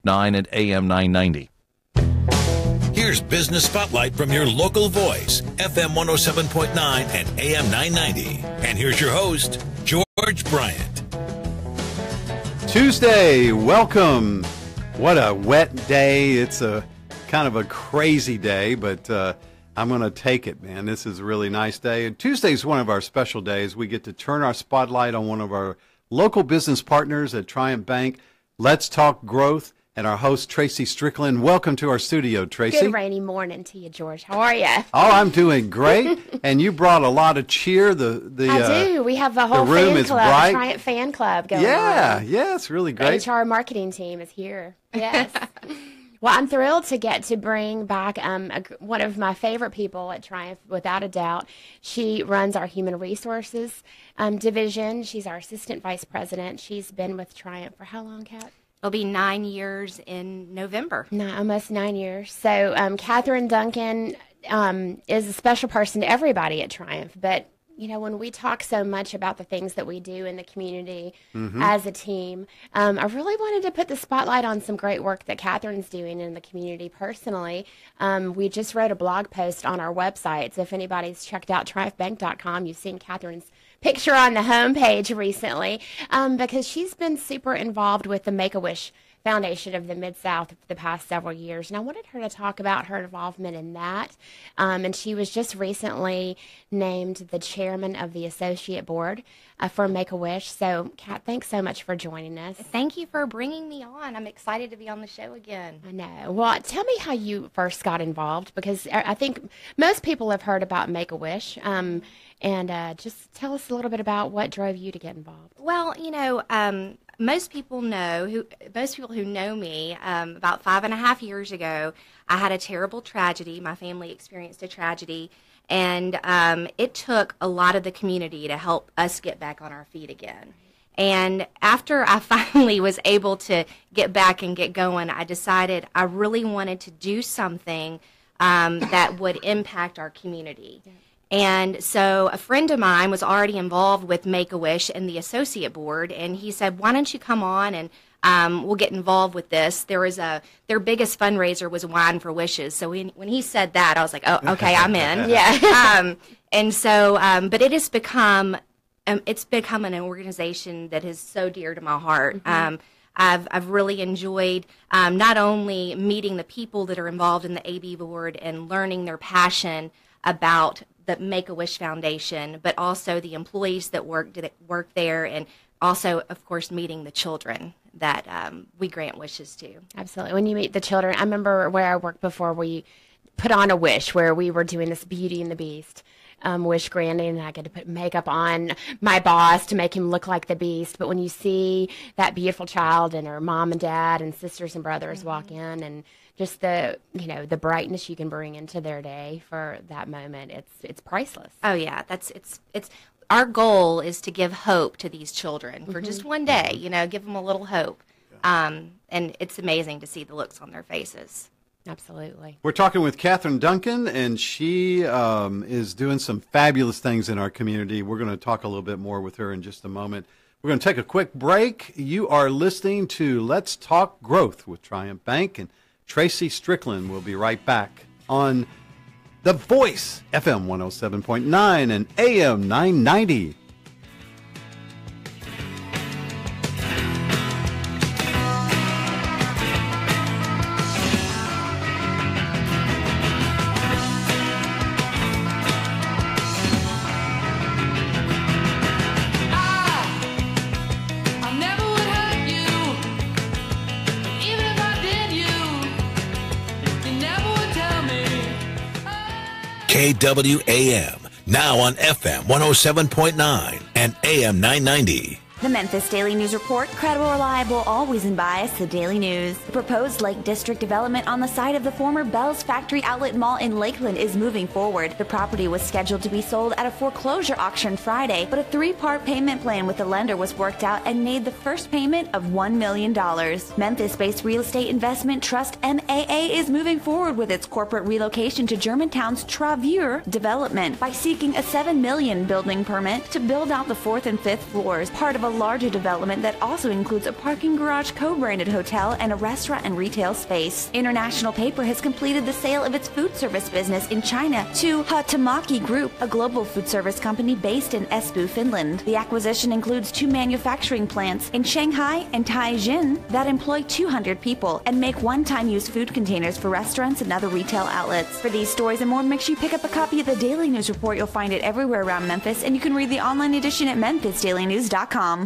and AM 990. Here's Business Spotlight from your local voice, FM 107.9 and AM 990. And here's your host, George Bryant. Tuesday, welcome. What a wet day. It's a kind of a crazy day, but I'm going to take it, man. This is a really nice day. And Tuesday's one of our special days. We get to turn our spotlight on one of our local business partners at Triumph Bank. Let's talk growth. And our host, Tracy Strickland. Welcome to our studio, Tracy. Good rainy morning to you, George. How are you? Oh, I'm doing great. And you brought a lot of cheer. I do. We have a whole room fan is club, bright. Triumph fan club going on. Yeah, it's really great. The HR marketing team is here. Yes. Well, I'm thrilled to get to bring back one of my favorite people at Triumph, without a doubt. She runs our human resources division. She's our assistant vice president. She's been with Triumph for how long, Kat? It'll be 9 years in November. Almost 9 years. So Catherine Duncan is a special person to everybody at Triumph. But, you know, when we talk so much about the things that we do in the community as a team, I really wanted to put the spotlight on some great work that Catherine's doing in the community personally. We just wrote a blog post on our website. So if anybody's checked out triumphbank.com, you've seen Catherine's picture on the homepage recently, because she's been super involved with the Make-A-Wish Foundation of the Mid-South for the past several years. And I wanted her to talk about her involvement in that. And she was just recently named the chairman of the associate board for Make-A-Wish. So, Kat, thanks so much for joining us. Thank you for bringing me on. I'm excited to be on the show again. I know. Well, tell me how you first got involved, because I think most people have heard about Make-A-Wish. And just tell us a little bit about what drove you to get involved. Well, you know, most people who know me, about 5.5 years ago, I had a terrible tragedy. My family experienced a tragedy, and it took a lot of the community to help us get back on our feet again. And after I finally was able to get back and get going, I decided I really wanted to do something that would impact our community. Yeah. And so a friend of mine was already involved with Make-A-Wish and the associate board, and he said, why don't you come on and we'll get involved with this. Their biggest fundraiser was Wine for Wishes. So when he said that, I was like, oh, okay, I'm in. Yeah. And so, but it has become, it's become an organization that is so dear to my heart. I've really enjoyed not only meeting the people that are involved in the AB board and learning their passion about the Make-A-Wish Foundation, but also the employees that work there, and also, of course, meeting the children that we grant wishes to. Absolutely. When you meet the children, I remember where I worked before, we put on a wish where we were doing this Beauty and the Beast wish granting, and I got to put makeup on my boss to make him look like the Beast. But when you see that beautiful child and her mom and dad and sisters and brothers walk in, and just the brightness you can bring into their day for that moment, it's priceless. Oh yeah, it's our goal is to give hope to these children for just one day. You know, give them a little hope, and it's amazing to see the looks on their faces. Absolutely. We're talking with Catherine Duncan, and she is doing some fabulous things in our community. We're going to talk a little bit more with her in just a moment. We're going to take a quick break. You are listening to Let's Talk Growth with Triumph Bank, and Tracy Strickland will be right back on The Voice, FM 107.9 and AM 990. KWAM, now on FM 107.9 and AM 990. The Memphis Daily News Report, credible, reliable, always unbiased, the Daily News. The proposed Lake District development on the site of the former Bell's Factory Outlet Mall in Lakeland is moving forward. The property was scheduled to be sold at a foreclosure auction Friday, but a 3-part payment plan with the lender was worked out and made the first payment of $1 million. Memphis-based real estate investment trust MAA is moving forward with its corporate relocation to Germantown's Travure development by seeking a $7 million building permit to build out the 4th and 5th floors, part of a a larger development that also includes a parking garage co-branded hotel and a restaurant and retail space. International Paper has completed the sale of its food service business in China to Hatamaki Group, a global food service company based in Espoo, Finland. The acquisition includes 2 manufacturing plants in Shanghai and Tianjin that employ 200 people and make one-time use food containers for restaurants and other retail outlets. For these stories and more, make sure you pick up a copy of the Daily News Report. You'll find it everywhere around Memphis, and you can read the online edition at memphisdailynews.com.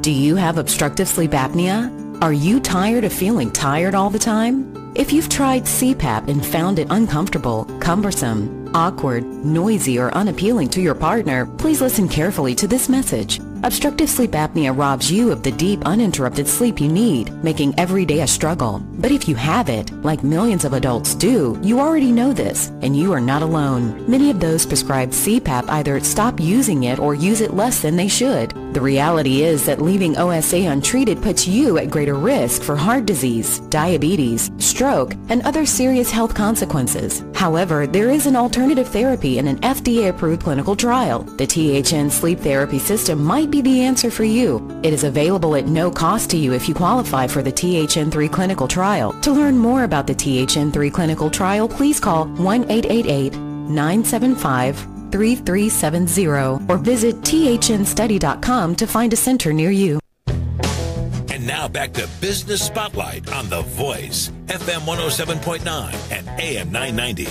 Do you have obstructive sleep apnea? Are you tired of feeling tired all the time? If you've tried CPAP and found it uncomfortable, cumbersome, awkward, noisy, or unappealing to your partner, please listen carefully to this message. Obstructive sleep apnea robs you of the deep, uninterrupted sleep you need, making every day a struggle. But if you have it, like millions of adults do, you already know this, and you are not alone. Many of those prescribed CPAP either stop using it or use it less than they should. The reality is that leaving OSA untreated puts you at greater risk for heart disease, diabetes, stroke, and other serious health consequences. However, there is an alternative therapy in an FDA-approved clinical trial. The THN sleep therapy system might be the answer for you. It is available at no cost to you if you qualify for the THN3 clinical trial. To learn more about the THN3 clinical trial, please call 1-888-975-3370 or visit thnstudy.com to find a center near you. And now back to Business Spotlight on The Voice, FM 107.9 and AM 990.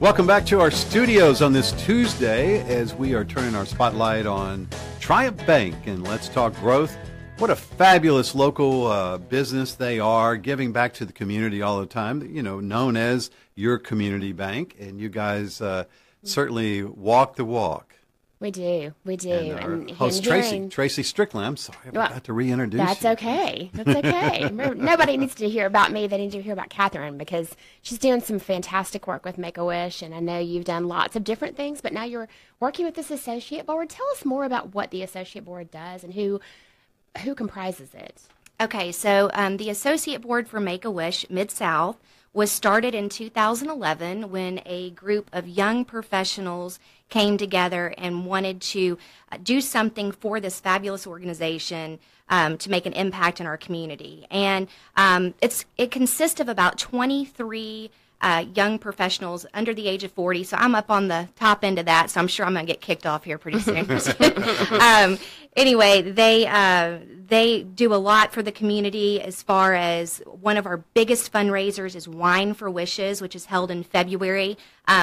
Welcome back to our studios on this Tuesday as we are turning our spotlight on Triumph Bank and Let's Talk Growth. What a fabulous local business they are, giving back to the community all the time, you know, known as your community bank. And you guys certainly walk the walk. We do. And host Tracy Strickland. I'm sorry, I forgot to reintroduce you. That's okay. Nobody needs to hear about me. They need to hear about Catherine because she's doing some fantastic work with Make-A-Wish, and I know you've done lots of different things, but now you're working with this associate board. Tell us more about what the associate board does and who comprises it. Okay, so the associate board for Make-A-Wish Mid-South was started in 2011 when a group of young professionals came together and wanted to do something for this fabulous organization to make an impact in our community. And it consists of about 23 young professionals under the age of 40. So I'm up on the top end of that, so I'm sure I'm going to get kicked off here pretty soon. Anyway, they do a lot for the community as far as one of our biggest fundraisers is Wine for Wishes, which is held in February.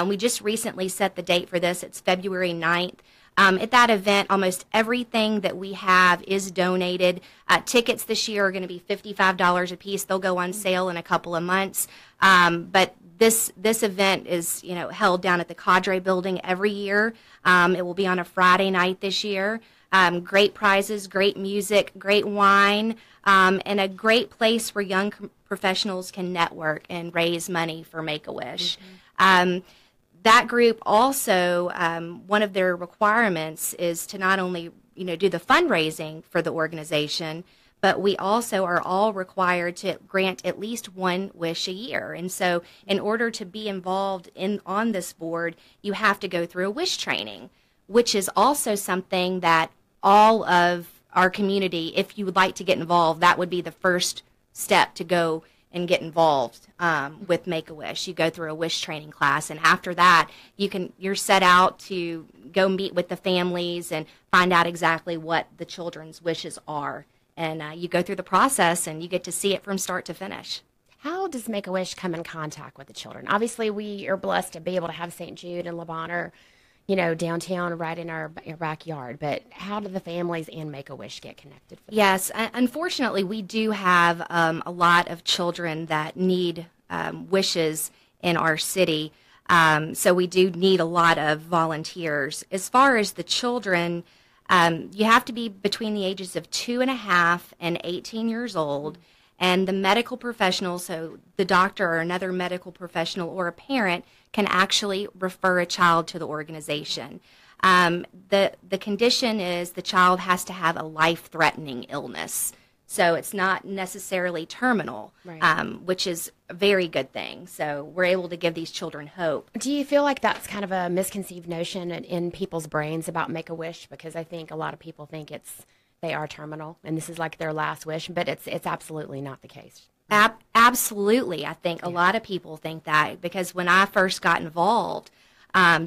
We just recently set the date for this. It's February 9th. At that event, almost everything that we have is donated. Tickets this year are going to be $55 a piece. They'll go on sale in a couple of months. But this event is held down at the Cadre building every year. It will be on a Friday night this year. Great prizes, great music, great wine, and a great place where young professionals can network and raise money for Make-A-Wish. Mm-hmm. That group also, one of their requirements is to not only do the fundraising for the organization, but we also are all required to grant at least one wish a year. And so in order to be involved on this board, you have to go through a wish training, which is also something that all of our community, if you would like to get involved, that would be the first step to go and get involved with Make-A-Wish. You go through a wish training class, and after that, you're set out to go meet with the families and find out exactly what the children's wishes are. And you go through the process, and you get to see it from start to finish. How does Make-A-Wish come in contact with the children? Obviously, we are blessed to be able to have St. Jude and Le Bonheur, downtown right in our backyard. But how do the families and Make-A-Wish get connected? Yes, unfortunately, we do have a lot of children that need wishes in our city. So we do need a lot of volunteers. As far as the children, you have to be between the ages of 2.5 and 18 years old. And the medical professional, so the doctor or another medical professional or a parent, can actually refer a child to the organization. The condition is the child has to have a life-threatening illness. So it's not necessarily terminal, Right. Which is a very good thing. So we're able to give these children hope. Do you feel like that's kind of a misconceived notion in people's brains about Make-A-Wish? Because I think a lot of people think they are terminal and this is like their last wish, but it's absolutely not the case. Absolutely. I think a lot of people think that, because when I first got involved,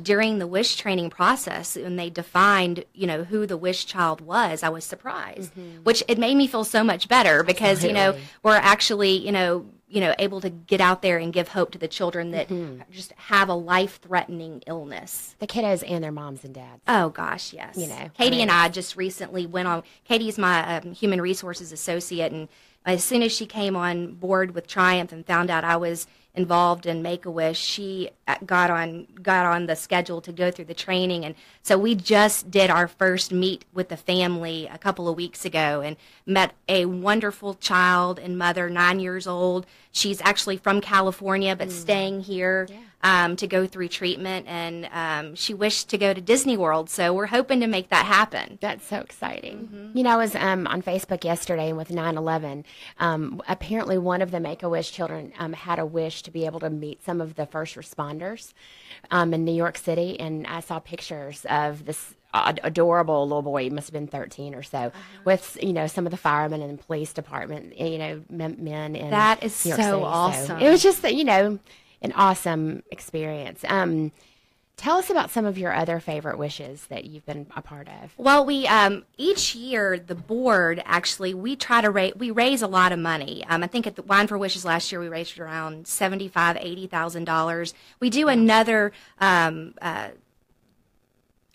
during the wish training process, when they defined, who the wish child was, I was surprised, which it made me feel so much better because, we're actually, able to get out there and give hope to the children that just have a life-threatening illness. The kiddos and their moms and dads. Oh, gosh, yes. Katie and I just recently went on, Katie's my human resources associate, and as soon as she came on board with Triumph and found out I was involved in Make-A-Wish, she got on the schedule to go through the training. And so we just did our first meet with the family a couple of weeks ago and met a wonderful child and mother, 9 years old. She's actually from California but staying here to go through treatment, and she wished to go to Disney World, so we're hoping to make that happen. That's so exciting. I was on Facebook yesterday, and with 9/11, apparently one of the Make-A-Wish children had a wish to be able to meet some of the first responders in New York City, and I saw pictures of this adorable little boy. He must have been 13 or so, with some of the firemen and police department, men in that is New York so City. awesome. So it was just an awesome experience. Tell us about some of your other favorite wishes that you've been a part of. Well, we each year the board actually we raise a lot of money. I think at the Wine for Wishes last year we raised around $80,000. We do another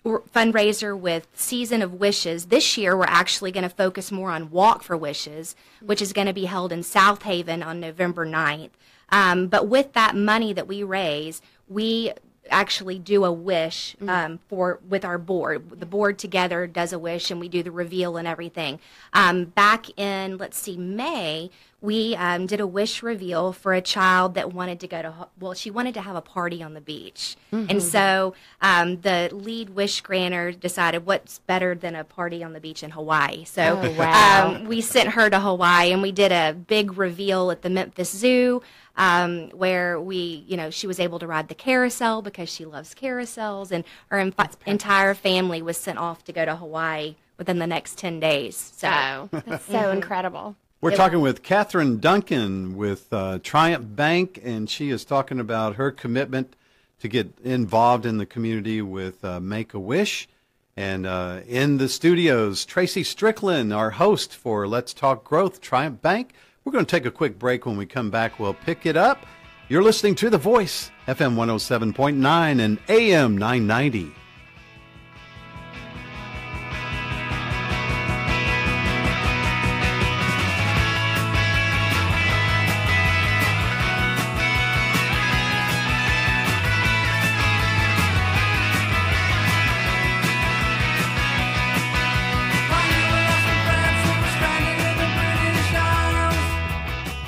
fundraiser with Season of Wishes. This year we're actually going to focus more on Walk for Wishes, which is going to be held in South Haven on November 9th. But with that money that we raise, we actually do a wish with our board. The board together does a wish, and we do the reveal and everything. Back in, May, we did a wish reveal for a child that wanted to she wanted to have a party on the beach. And so the lead wish granter decided what's better than a party on the beach in Hawaii. So we sent her to Hawaii, and we did a big reveal at the Memphis Zoo, where she was able to ride the carousel because she loves carousels, and her entire family was sent off to go to Hawaii within the next 10 days. So that's so incredible. We're talking with Catherine Duncan with Triumph Bank, and she is talking about her commitment to get involved in the community with Make-A-Wish. And in the studios, Tracy Strickland, our host for Let's Talk Growth, Triumph Bank. We're going to take a quick break. When we come back, we'll pick it up. You're listening to The Voice, FM 107.9 and AM 990.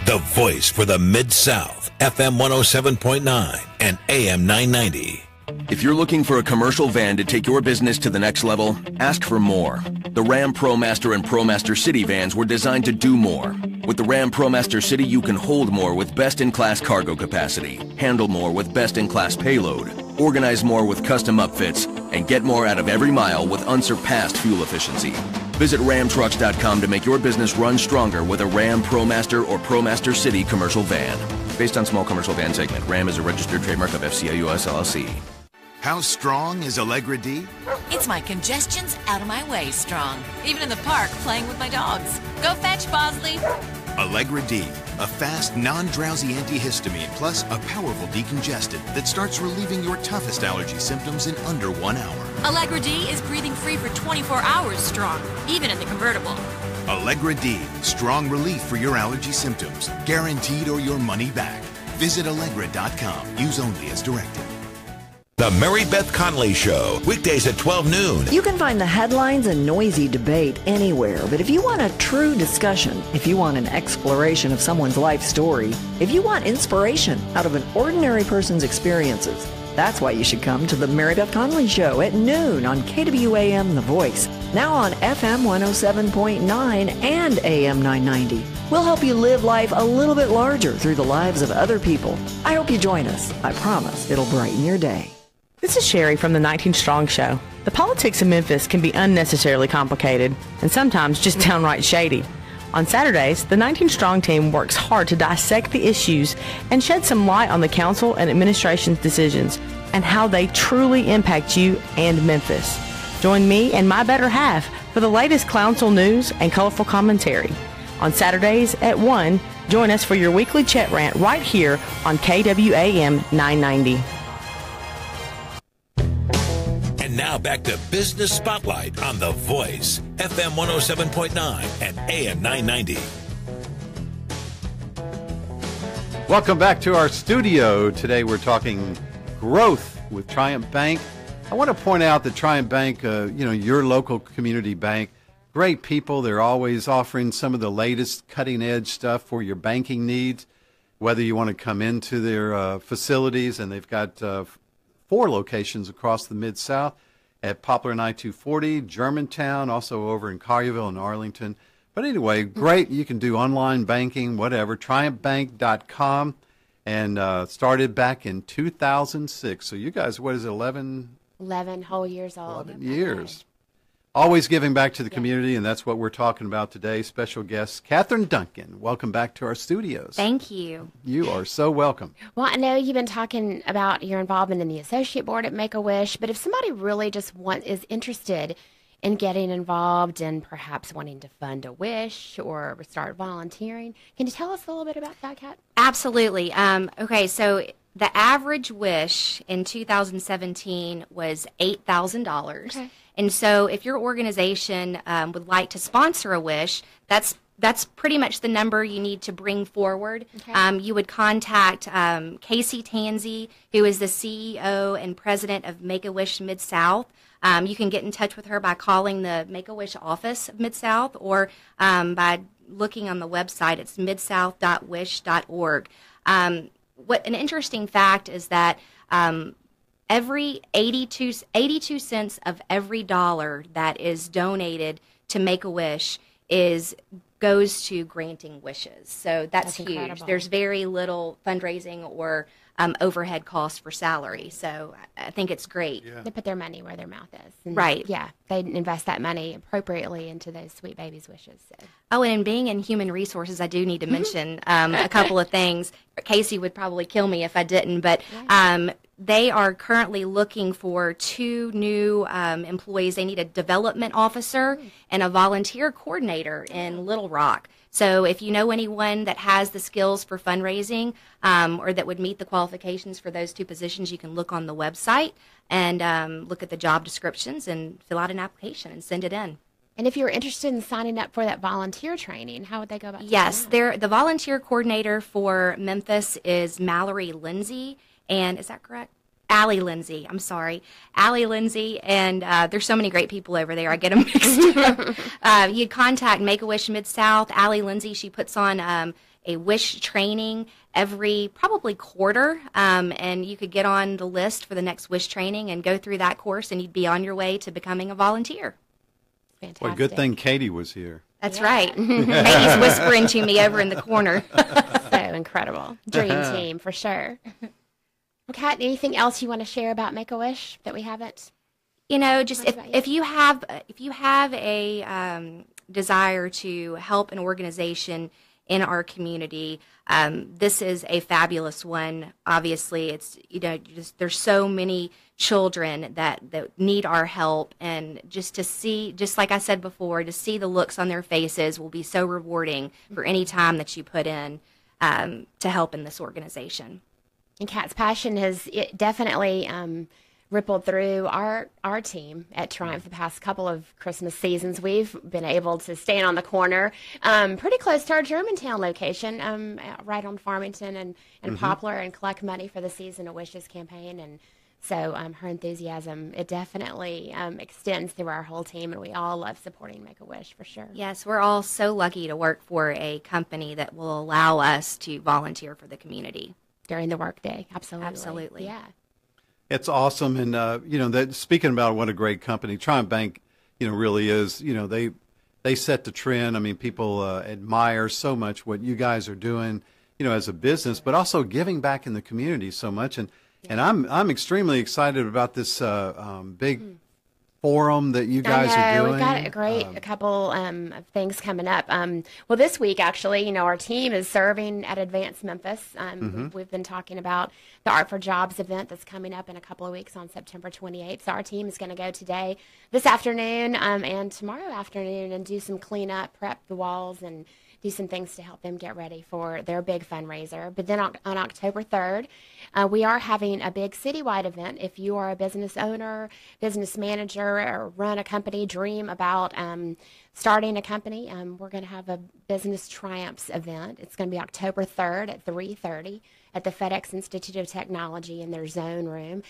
The voice for the Mid-South, FM 107.9 and AM 990. If you're looking for a commercial van to take your business to the next level, ask for more. The Ram ProMaster and ProMaster City vans were designed to do more. With the Ram ProMaster City, you can hold more with best-in-class cargo capacity, handle more with best-in-class payload, organize more with custom upfits, and get more out of every mile with unsurpassed fuel efficiency. Visit ramtrucks.com to make your business run stronger with a Ram ProMaster or ProMaster City commercial van. Based on small commercial van segment, Ram is a registered trademark of FCA US LLC. How strong is Allegra D? It's my congestion's out of my way strong. Even in the park playing with my dogs. Go fetch, Bosley. Allegra D, a fast, non-drowsy antihistamine plus a powerful decongestant that starts relieving your toughest allergy symptoms in under 1 hour. Allegra D is breathing free for 24 hours strong, even in the convertible. Allegra D, strong relief for your allergy symptoms, guaranteed or your money back. Visit Allegra.com. Use only as directed. The Mary Beth Conley Show, weekdays at 12 noon. You can find the headlines and noisy debate anywhere, but if you want a true discussion, if you want an exploration of someone's life story, if you want inspiration out of an ordinary person's experiences, that's why you should come to the Mary Beth Conley Show at noon on KWAM The Voice. now on FM 107.9 and AM 990. We'll help you live life a little bit larger through the lives of other people. I hope you join us. I promise it'll brighten your day. This is Sherry from the 19 Strong Show. The politics of Memphis can be unnecessarily complicated and sometimes just downright shady. On Saturdays, the 19 Strong team works hard to dissect the issues and shed some light on the council and administration's decisions and how they truly impact you and Memphis. Join me and my better half for the latest council news and colorful commentary. On Saturdays at 1, join us for your weekly chat rant right here on KWAM 990. And now back to Business Spotlight on The Voice, FM 107.9 and AM 990. Welcome back to our studio. Today we're talking growth with Triumph Bank. I want to point out that Triumph Bank, your local community bank, great people. They're always offering some of the latest cutting-edge stuff for your banking needs, whether you want to come into their facilities, and they've got 4 locations across the Mid-South at Poplar and I-240, Germantown, also over in Collierville and Arlington. But anyway, great. You can do online banking, whatever, triumphbank.com, and started back in 2006. So you guys, what is it, 11 whole years old. 11 years. Always giving back to the community, and that's what we're talking about today. Special guest, Catherine Duncan. Welcome back to our studios. Thank you. You are so welcome. Well, I know you've been talking about your involvement in the associate board at Make-A-Wish, but if somebody really just is interested in getting involved and perhaps wanting to fund a wish or start volunteering, can you tell us a little bit about that, Kat? Absolutely. Okay, so the average wish in 2017 was $8,000. Okay. And so if your organization would like to sponsor a wish, that's pretty much the number you need to bring forward. Okay. You would contact Casey Tansey, who is the CEO and president of Make-A-Wish Mid-South. You can get in touch with her by calling the Make-A-Wish office of Mid-South or by looking on the website. It's midsouth.wish.org. What an interesting fact is that every 82 cents of every dollar that is donated to Make-A-Wish goes to granting wishes. So that's huge. Incredible. There's very little fundraising or overhead costs for salary. So I think it's great. Yeah. They put their money where their mouth is. And right. Yeah, they invest that money appropriately into those sweet babies' wishes. So. Oh, and being in human resources, I do need to mention a couple of things. Casey would probably kill me if I didn't, but they are currently looking for 2 new employees. They need a development officer and a volunteer coordinator in Little Rock. So if you know anyone that has the skills for fundraising or that would meet the qualifications for those 2 positions, you can look on the website and look at the job descriptions and fill out an application and send it in. And if you're interested in signing up for that volunteer training, how would they go about doing Yes, that? the volunteer coordinator for Memphis is Mallory Lindsay. And is that correct? Allie Lindsay. I'm sorry. Allie Lindsay. And there's so many great people over there. I get them mixed up. You'd contact Make-A-Wish Mid-South. Allie Lindsay, she puts on a wish training every probably quarter. And you could get on the list for the next wish training and go through that course, and you'd be on your way to becoming a volunteer. Fantastic. Well, good thing Katie was here. That's right. Katie's whispering to me over in the corner. So incredible. Dream team, for sure. Kat, anything else you want to share about Make-A-Wish that we haven't? Just if you have a desire to help an organization in our community, this is a fabulous one. Obviously, it's there's so many children that need our help, and just like I said before, to see the looks on their faces will be so rewarding for any time that you put in to help in this organization. And Kat's passion has definitely rippled through our team at Triumph the past couple of Christmas seasons. We've been able to stand on the corner pretty close to our Germantown location, right on Farmington and Poplar, and collect money for the Season of Wishes campaign. And so her enthusiasm, it definitely extends through our whole team, and we all love supporting Make-A-Wish for sure. Yes, we're all so lucky to work for a company that will allow us to volunteer for the community. During the workday, absolutely. Absolutely. Yeah. It's awesome. And, speaking about what a great company, Triumph Bank, really is, they set the trend. I mean, people admire so much what you guys are doing, as a business, but also giving back in the community so much. And I'm extremely excited about this big forum that you guys are doing. We've got a couple of things coming up. Well, this week, actually, our team is serving at Advance Memphis. We've been talking about the Art for Jobs event that's coming up in a couple of weeks on September 28th. So our team is going to go today, this afternoon, and tomorrow afternoon and do some cleanup, prep the walls, and do some things to help them get ready for their big fundraiser. But then on October 3rd, we are having a big citywide event. If you are a business owner, business manager, or run a company, dream about starting a company, we're going to have a Business Triumphs event. It's going to be October 3rd at 3:30 at the FedEx Institute of Technology in their zone room.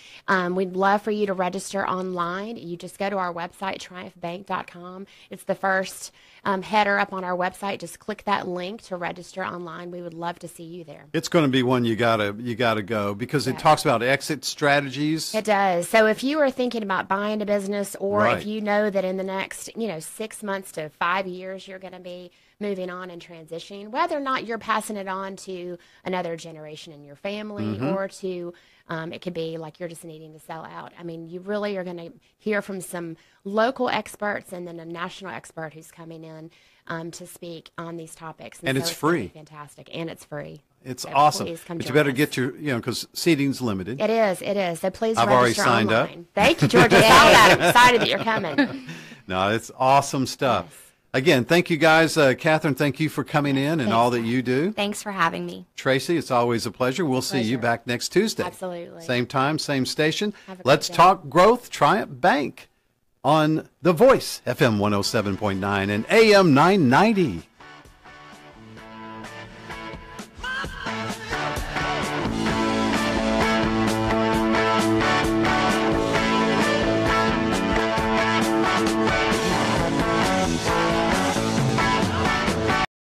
We'd love for you to register online. You just go to our website, triumphbank.com. It's the first header up on our website. Just click that link to register online. We would love to see you there. It's going to be one you gotta go because it talks about exit strategies. It does. So if you are thinking about buying a business, or if you know that in the next 6 months to 5 years you're going to be moving on and transitioning, whether or not you're passing it on to another generation in your family, or to it could be like you're just needing to sell out. I mean, you really are going to hear from some local experts and then a national expert who's coming in to speak on these topics. And so it's free. Fantastic. And it's free. It's awesome. But you better get your, because seating's limited. It is. So please register I've already signed online. up. Thank you, George. I saw that. I'm excited that you're coming. No, it's awesome stuff. Yes. Again, thank you guys. Catherine, thank you for coming in and all that you do. Thanks for having me. Tracy, it's always a pleasure. We'll see you back next Tuesday. Absolutely. Same time, same station. Let's talk growth, Triumph Bank on The Voice, FM 107.9 and AM 990.